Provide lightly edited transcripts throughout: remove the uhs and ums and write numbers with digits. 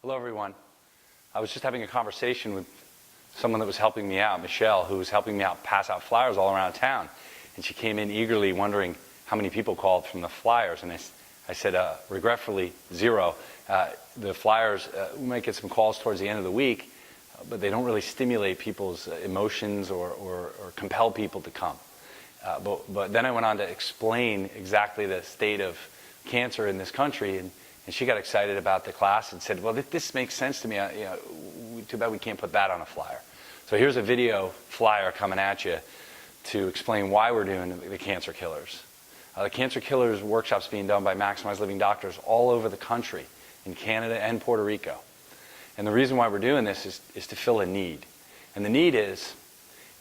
Hello, everyone. I was just having a conversation with someone that was helping me out, Michelle, who was helping me out pass out flyers all around town. And she came in eagerly wondering how many people called from the flyers. And I said, regretfully, 0. The flyers, we might get some calls towards the end of the week, but they don't really stimulate people's emotions or compel people to come. But then I went on to explain exactly the state of cancer in this country, and she got excited about the class and said, well, this makes sense to me. Too bad we can't put that on a flyer. So here's a video flyer coming at you to explain why we're doing the Cancer Killers. The Cancer Killers workshop's being done by Maximize Living doctors all over the country, in Canada and Puerto Rico. And the reason why we're doing this is to fill a need. And the need is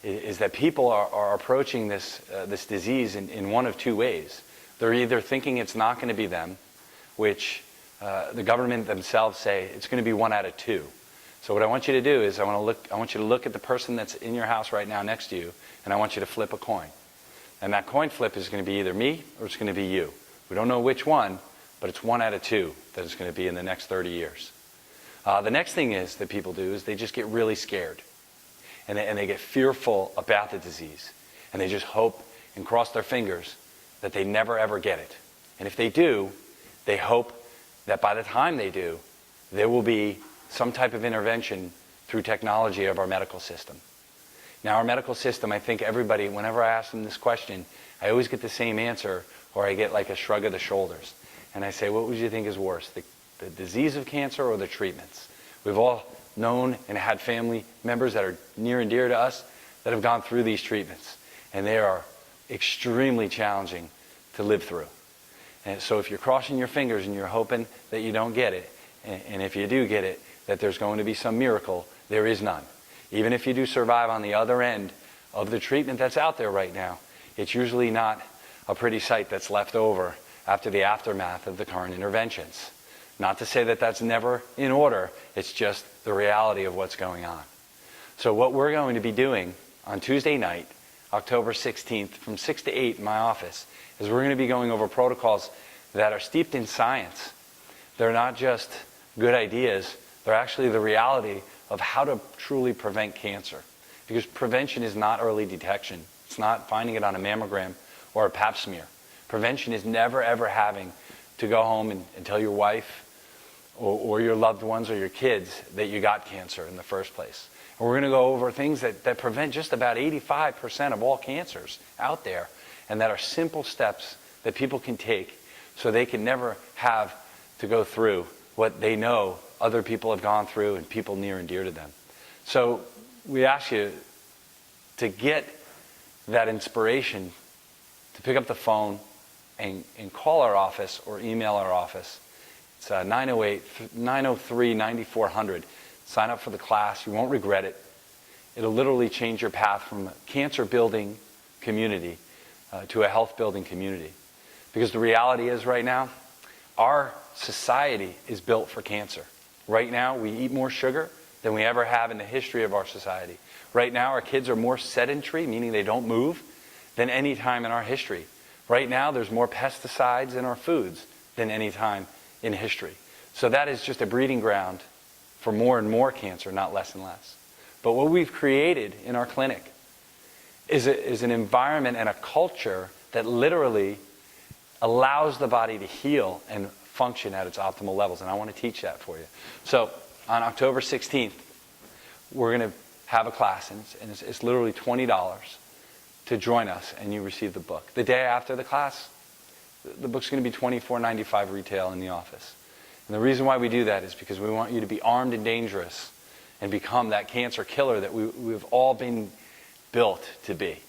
that people are approaching this disease in one of two ways. They're either thinking it's not going to be them, which the government themselves say it's going to be 1 out of 2. So what I want you to do is I want you to look at the person that's in your house right now next to you, and I want you to flip a coin. And that coin flip is going to be either me or it's going to be you. We don't know which one, but it's 1 out of 2 that it's going to be in the next 30 years. The next thing is that people do is they just get really scared. And they get fearful about the disease. And they just hope and cross their fingers that they never ever get it. And if they do, they hope that by the time they do, there will be some type of intervention through technology of our medical system. Now, our medical system, I think everybody, whenever I ask them this question, I always get the same answer, or I get like a shrug of the shoulders. And I say, what would you think is worse, the disease of cancer or the treatments? We've all known and had family members that are near and dear to us that have gone through these treatments. And they are extremely challenging to live through. And so if you're crossing your fingers and you're hoping that you don't get it, and if you do get it, that there's going to be some miracle, there is none. Even if you do survive on the other end of the treatment that's out there right now, it's usually not a pretty sight that's left over after the aftermath of the current interventions. Not to say that that's never in order, it's just the reality of what's going on. So what we're going to be doing on Tuesday night, October 16th, from 6 to 8 in my office, is we're going to be going over protocols that are steeped in science. They're not just good ideas, they're actually the reality of how to truly prevent cancer. Because prevention is not early detection. It's not finding it on a mammogram or a pap smear. Prevention is never ever having to go home and tell your wife or your loved ones or your kids that you got cancer in the first place. And we're going to go over things that prevent just about 85% of all cancers out there, and that are simple steps that people can take so they can never have to go through what they know other people have gone through and people near and dear to them. So we ask you to get that inspiration to pick up the phone and call our office or email our office. It's 908-903-9400. Sign up for the class. You won't regret it. It'll literally change your path from a cancer-building community to a health-building community. Because the reality is right now, our society is built for cancer. Right now, we eat more sugar than we ever have in the history of our society. Right now, our kids are more sedentary, meaning they don't move, than any time in our history. Right now, there's more pesticides in our foods than any time in history. So that is just a breeding ground for more and more cancer, not less and less. But what we've created in our clinic is an environment and a culture that literally allows the body to heal and function at its optimal levels. And I want to teach that for you. So on October 16th, we're going to have a class, and it's literally $20 to join us, and you receive the book. The day after the class, the book's going to be $24.95 retail in the office. And the reason why we do that is because we want you to be armed and dangerous and become that cancer killer that we've all been built to be.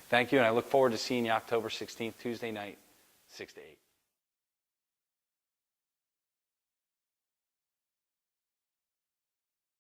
Thank you, and I look forward to seeing you October 16th, Tuesday night, 6 to 8.